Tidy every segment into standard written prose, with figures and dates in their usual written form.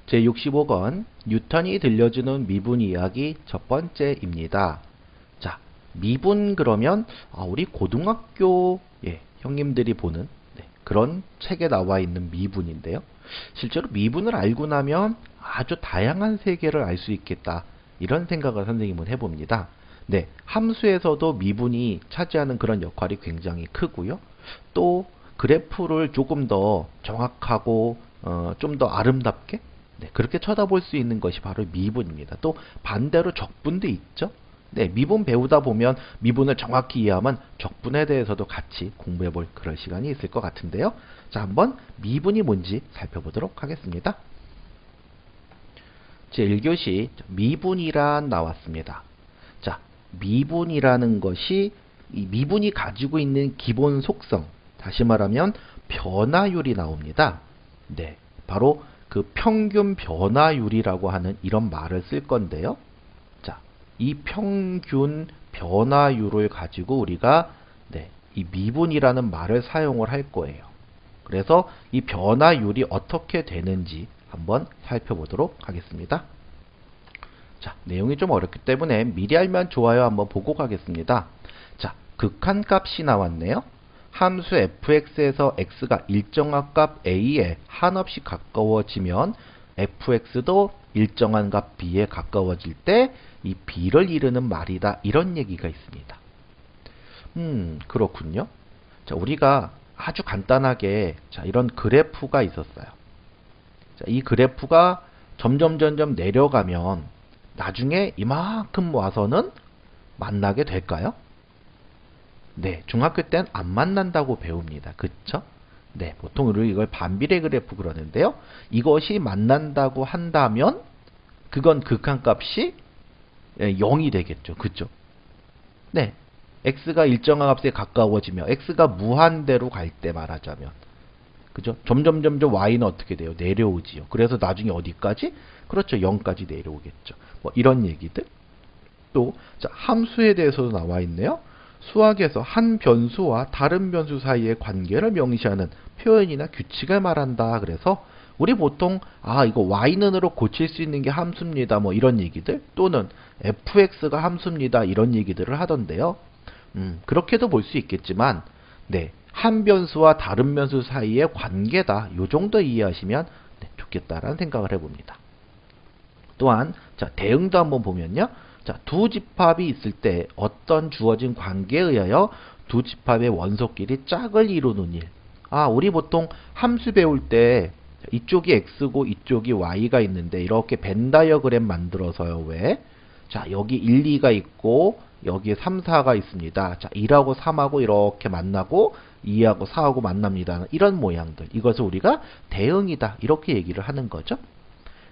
제65권 뉴턴이 들려주는 미분 이야기 첫 번째입니다. 자, 미분 그러면 우리 고등학교 형님들이 보는 그런 책에 나와 있는 미분인데요. 실제로 미분을 알고 나면 아주 다양한 세계를 알 수 있겠다. 이런 생각을 선생님은 해봅니다. 네, 함수에서도 미분이 차지하는 그런 역할이 굉장히 크고요. 또 그래프를 조금 더 정확하고 좀 더 아름답게 그렇게 쳐다볼 수 있는 것이 바로 미분입니다. 또 반대로 적분도 있죠. 네, 미분 배우다 보면 미분을 정확히 이해하면 적분에 대해서도 같이 공부해 볼 그럴 시간이 있을 것 같은데요. 자, 한번 미분이 뭔지 살펴보도록 하겠습니다. 제1교시 미분이란 나왔습니다. 자, 미분이라는 것이 이 미분이 가지고 있는 기본 속성, 다시 말하면 변화율이 나옵니다. 네, 바로 그 평균 변화율이라고 하는 이런 말을 쓸 건데요. 자, 이 평균 변화율을 가지고 우리가 이 미분이라는 말을 사용을 할 거예요. 그래서 이 변화율이 어떻게 되는지 한번 살펴보도록 하겠습니다. 자, 내용이 좀 어렵기 때문에 미리 알면 좋아요 한번 보고 가겠습니다. 자, 극한값이 나왔네요. 함수 fx에서 x가 일정한 값 a에 한없이 가까워지면 fx도 일정한 값 b에 가까워질 때 이 b를 이루는 말이다. 이런 얘기가 있습니다. 그렇군요. 자, 우리가 아주 간단하게 이런 그래프가 있었어요. 자, 이 그래프가 점점 내려가면 나중에 이만큼 와서는 만나게 될까요? 네, 중학교 때는 안 만난다고 배웁니다. 그쵸? 네, 보통 우리 이걸 반비례 그래프 그러는데요. 이것이 만난다고 한다면 그건 극한값이 0이 되겠죠. 그쵸? 네, x가 일정한 값에 가까워지며 x가 무한대로 갈 때 말하자면 그죠? 점점 y는 어떻게 돼요? 내려오지요. 그래서 나중에 어디까지? 그렇죠. 0까지 내려오겠죠. 뭐 이런 얘기들. 또 함수에 대해서도 나와 있네요. 수학에서 한 변수와 다른 변수 사이의 관계를 명시하는 표현이나 규칙을 말한다. 그래서 우리 보통 이거 y는으로 고칠 수 있는 게 함수입니다. 뭐 이런 얘기들 또는 fx가 함수입니다. 이런 얘기들을 하던데요. 그렇게도 볼 수 있겠지만 한 변수와 다른 변수 사이의 관계다. 요 정도 이해하시면 좋겠다라는 생각을 해봅니다. 또한 대응도 한번 보면요. 두 집합이 있을 때 어떤 주어진 관계에 의하여 두 집합의 원소끼리 짝을 이루는 일. 우리 보통 함수 배울 때 이쪽이 x고 이쪽이 y가 있는데 이렇게 벤 다이어그램 만들어서요. 왜? 여기 1, 2가 있고 여기에 3, 4가 있습니다. 1하고 3하고 이렇게 만나고 2하고 4하고 만납니다. 이런 모양들. 이것을 우리가 대응이다. 이렇게 얘기를 하는 거죠.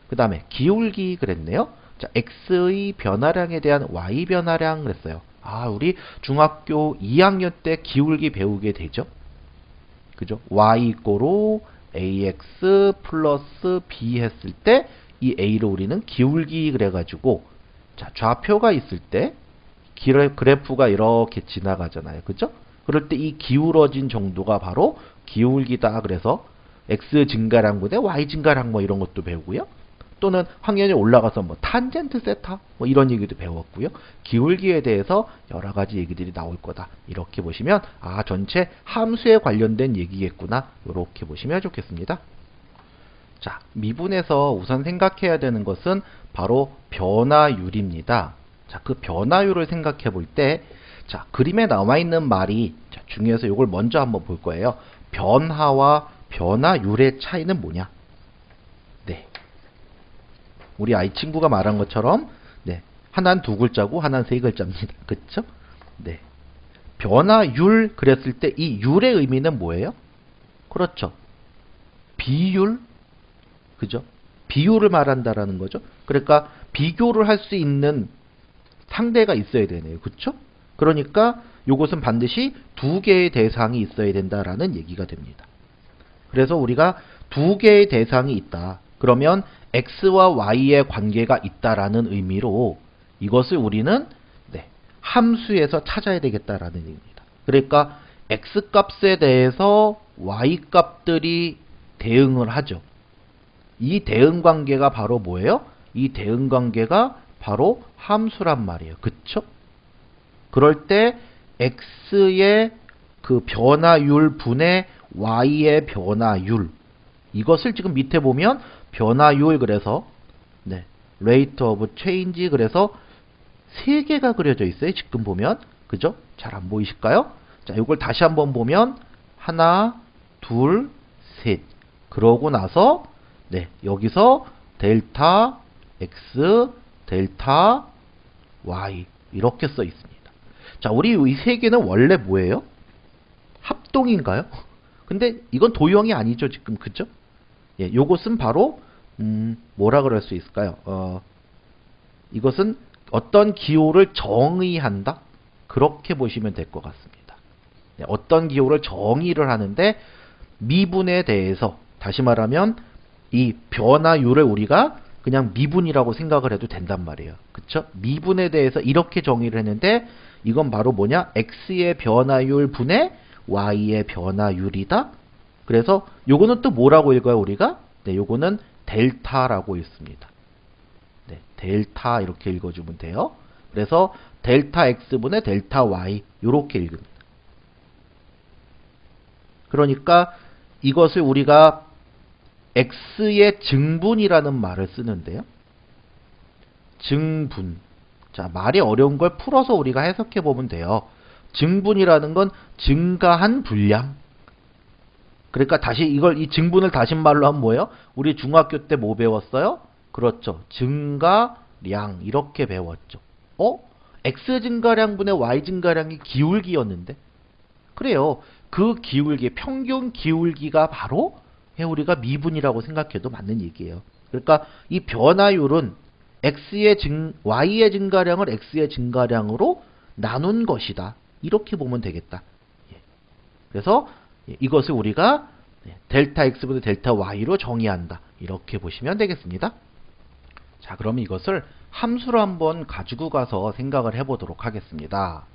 그 다음에 기울기 그랬네요. x의 변화량에 대한 y 변화량 그랬어요. 우리 중학교 2학년 때 기울기 배우게 되죠. 그죠? y 이꼬로 ax 플러스 b 했을 때 이 a를 우리는 기울기 그래가지고 좌표가 있을 때 그래프가 이렇게 지나가잖아요. 그죠? 그럴 때 이 기울어진 정도가 바로 기울기다. 그래서 x 증가량분의 y 증가량 뭐 이런 것도 배우고요. 또는 학년이 올라가서 뭐 탄젠트 세타 뭐 이런 얘기도 배웠고요. 기울기에 대해서 여러 가지 얘기들이 나올 거다. 이렇게 보시면 전체 함수에 관련된 얘기겠구나. 이렇게 보시면 좋겠습니다. 자, 미분에서 우선 생각해야 되는 것은 바로 변화율입니다. 자, 그 변화율을 생각해 볼 때 그림에 나와 있는 말이 중요해서 이걸 먼저 한번 볼 거예요. 변화와 변화율의 차이는 뭐냐? 네. 우리 아이 친구가 말한 것처럼 하나는 두 글자고 하나는 세 글자입니다. 그쵸? 네. 변화율 그랬을 때 이 율의 의미는 뭐예요? 그렇죠. 비율? 그죠? 비율을 말한다라는 거죠. 그러니까 비교를 할 수 있는 상대가 있어야 되네요. 그쵸? 그러니까 이것은 반드시 두 개의 대상이 있어야 된다라는 얘기가 됩니다. 그래서 우리가 두 개의 대상이 있다. 그러면 x와 y의 관계가 있다라는 의미로 이것을 우리는 함수에서 찾아야 되겠다라는 얘기입니다. 그러니까 x 값에 대해서 y 값들이 대응을 하죠. 이 대응 관계가 바로 뭐예요? 이 대응 관계가 바로 함수란 말이에요. 그쵸? 그럴 때 x의 그 변화율 분의 y의 변화율, 이것을 지금 밑에 보면 변화율, 그래서 네, rate of change, 그래서 세 개가 그려져 있어요. 지금 보면. 그죠? 잘 안 보이실까요? 자, 이걸 다시 한번 보면 하나, 둘, 셋. 그러고 나서 네, 여기서 델타 x, 델타 y 이렇게 써 있습니다. 자, 우리 이 세 개는 원래 뭐예요? 합동인가요? 근데 이건 도형이 아니죠, 지금. 그죠? 예, 요것은 바로 뭐라 그럴 수 있을까요? 이것은 어떤 기호를 정의한다? 그렇게 보시면 될 것 같습니다. 네, 어떤 기호를 정의를 하는데 미분에 대해서, 다시 말하면 이 변화율을 우리가 그냥 미분이라고 생각을 해도 된단 말이에요. 그쵸? 미분에 대해서 이렇게 정의를 했는데 이건 바로 뭐냐? x의 변화율 분의 y의 변화율이다. 그래서 요거는 또 뭐라고 읽어요, 우리가? 네, 요거는 델타라고 읽습니다. 네, 델타 이렇게 읽어주면 돼요. 그래서 델타 x분의 델타 y 이렇게 읽습니다. 그러니까 이것을 우리가 x의 증분이라는 말을 쓰는데요. 증분. 자, 말이 어려운 걸 풀어서 우리가 해석해 보면 돼요. 증분이라는 건 증가한 분량. 그러니까 다시 이 증분을 다시 말로 하면 뭐예요? 우리 중학교 때 뭐 배웠어요? 그렇죠. 증가량 이렇게 배웠죠. x 증가량분의 y 증가량이 기울기였는데? 그래요. 그 기울기, 평균 기울기가 바로 우리가 미분이라고 생각해도 맞는 얘기예요. 그러니까 이 변화율은 y의 증가량을 x의 증가량으로 나눈 것이다. 이렇게 보면 되겠다. 그래서 이것을 우리가 델타 x분의 델타 y로 정의한다. 이렇게 보시면 되겠습니다. 자, 그럼 이것을 함수로 한번 가지고 가서 생각을 해보도록 하겠습니다.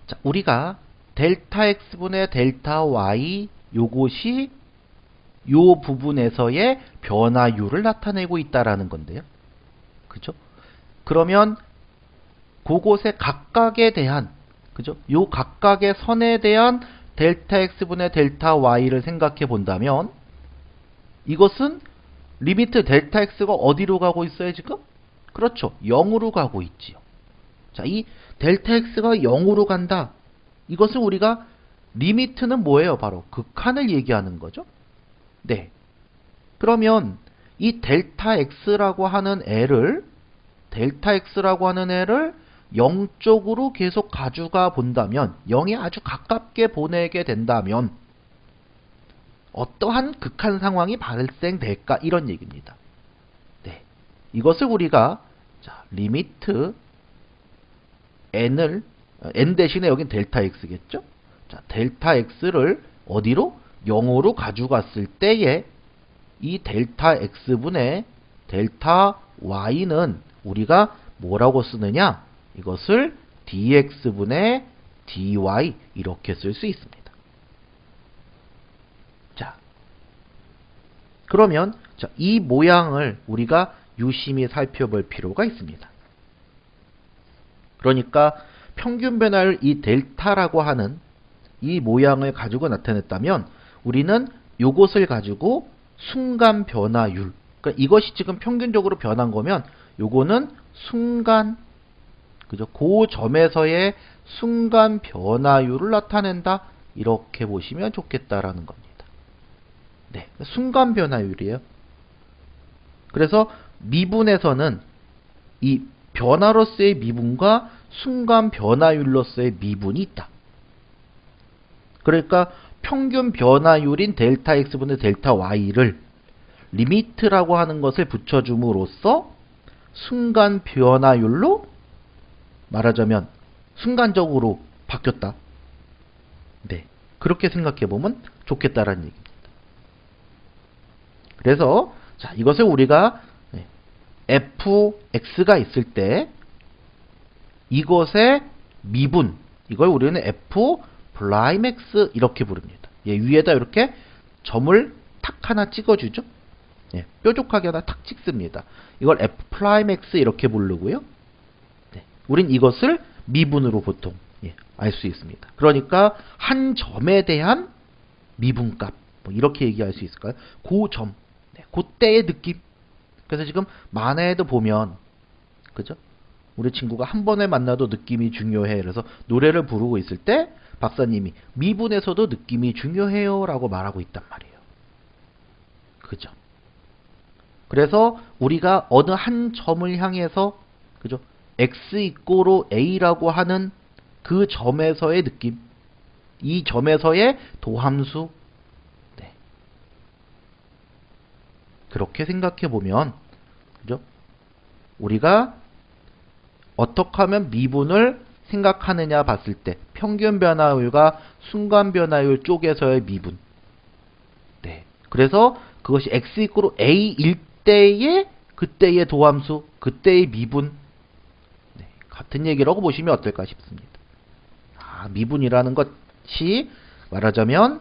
자, 우리가 델타 x분의 델타 y, 요것이 요 부분에서의 변화율을 나타내고 있다라는 건데요. 그죠? 그러면 그곳의 각각에 대한, 그죠? 요 각각의 선에 대한 델타 x분의 델타 y를 생각해 본다면 이것은 리미트 델타 x가 어디로 가고 있어요, 지금? 그렇죠. 0으로 가고 있지요. 자, 이 델타 x가 0으로 간다. 이것을 우리가 리미트는 뭐예요? 바로 극한을 얘기하는 거죠. 네. 그러면 이 델타 x라고 하는 애를 0쪽으로 계속 가져가 본다면, 0에 아주 가깝게 보내게 된다면 어떠한 극한 상황이 발생될까? 이런 얘기입니다. 네. 이것을 우리가 자, 리미트 n 대신에 여긴 델타 x겠죠? 자, 델타 x를 어디로? 0으로 가져갔을 때에 이 델타 x분의 델타 y는 우리가 뭐라고 쓰느냐? 이것을 dx분의 dy 이렇게 쓸 수 있습니다. 자, 그러면 이 모양을 우리가 유심히 살펴볼 필요가 있습니다. 그러니까 평균 변화율 이 델타라고 하는 이 모양을 가지고 나타냈다면 우리는 이것을 가지고 순간 변화율, 그러니까 이것이 지금 평균적으로 변한 거면 요거는 순간, 그죠? 그 점에서의 순간 변화율을 나타낸다. 이렇게 보시면 좋겠다라는 겁니다. 네, 순간 변화율이에요. 그래서 미분에서는 이 변화로서의 미분과 순간 변화율로서의 미분이 있다. 그러니까 평균 변화율인 델타 x분의 델타 y를 리미트라고 하는 것을 붙여줌으로써 순간 변화율로 말하자면 순간적으로 바뀌었다. 네, 그렇게 생각해 보면 좋겠다라는 얘기입니다. 그래서 자, 이것을 우리가 fx가 있을 때 이것의 미분, 이걸 우리는 f 프라임 x 이렇게 부릅니다. 위에다 이렇게 점을 탁 하나 찍어주죠. 예, 뾰족하게 하나 탁 찍습니다. 이걸 f 프라임 x 이렇게 부르고요. 네, 우린 이것을 미분으로 보통 알 수 있습니다. 그러니까 한 점에 대한 미분값 뭐 이렇게 얘기할 수 있을까요? 그 점, 그때의 느낌. 그래서 지금 만화에도 보면 그죠? 우리 친구가 한 번에 만나도 느낌이 중요해. 그래서 노래를 부르고 있을 때 박사님이 미분에서도 느낌이 중요해요 라고 말하고 있단 말이에요. 그죠? 그래서 우리가 어느 한 점을 향해서 그죠? x 이꼬로 a라고 하는 그 점에서의 느낌, 이 점에서의 도함수, 네. 그렇게 생각해 보면 그죠? 우리가 어떻게 하면 미분을 생각하느냐 봤을 때 평균 변화율과 순간 변화율 쪽에서의 미분. 네. 그래서 그것이 x 이꼬로 a일 때의 그때의 도함수, 그때의 미분. 네. 같은 얘기라고 보시면 어떨까 싶습니다. 미분이라는 것이 말하자면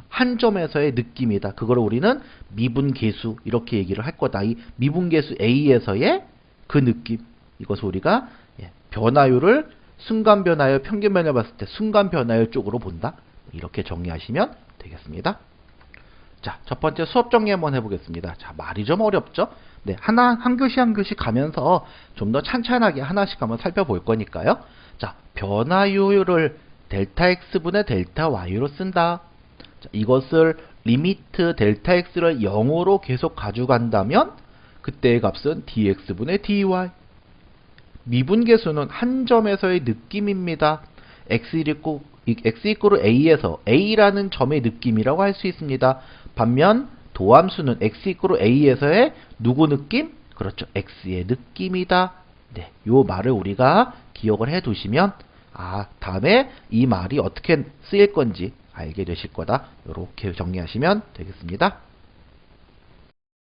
한 점에서의 느낌이다. 그걸 우리는 미분계수 이렇게 얘기를 할 거다. 이 미분계수 A에서의 그 느낌, 이것을 우리가 변화율을 순간 변화율, 평균 변화율 봤을 때 순간 변화율 쪽으로 본다. 이렇게 정리하시면 되겠습니다. 자, 첫 번째 수업 정리 한번 해보겠습니다. 자, 말이 좀 어렵죠? 네, 한 교시 한 교시 가면서 좀 더 찬찬하게 하나씩 한번 살펴볼 거니까요. 자, 변화율을 델타 x분의 델타 y로 쓴다. 자, 이것을 리미트 델타 x를 0으로 계속 가져간다면 그때의 값은 dx분의 dy. 미분계수는 한 점에서의 느낌입니다. x 이꼬르 a에서 a라는 점의 느낌이라고 할 수 있습니다. 반면 도함수는 x 이꼬르 a에서의 누구 느낌? 그렇죠. x의 느낌이다. 네, 요 말을 우리가 기억을 해 두시면 다음에 이 말이 어떻게 쓰일 건지 알게 되실 거다. 이렇게 정리하시면 되겠습니다.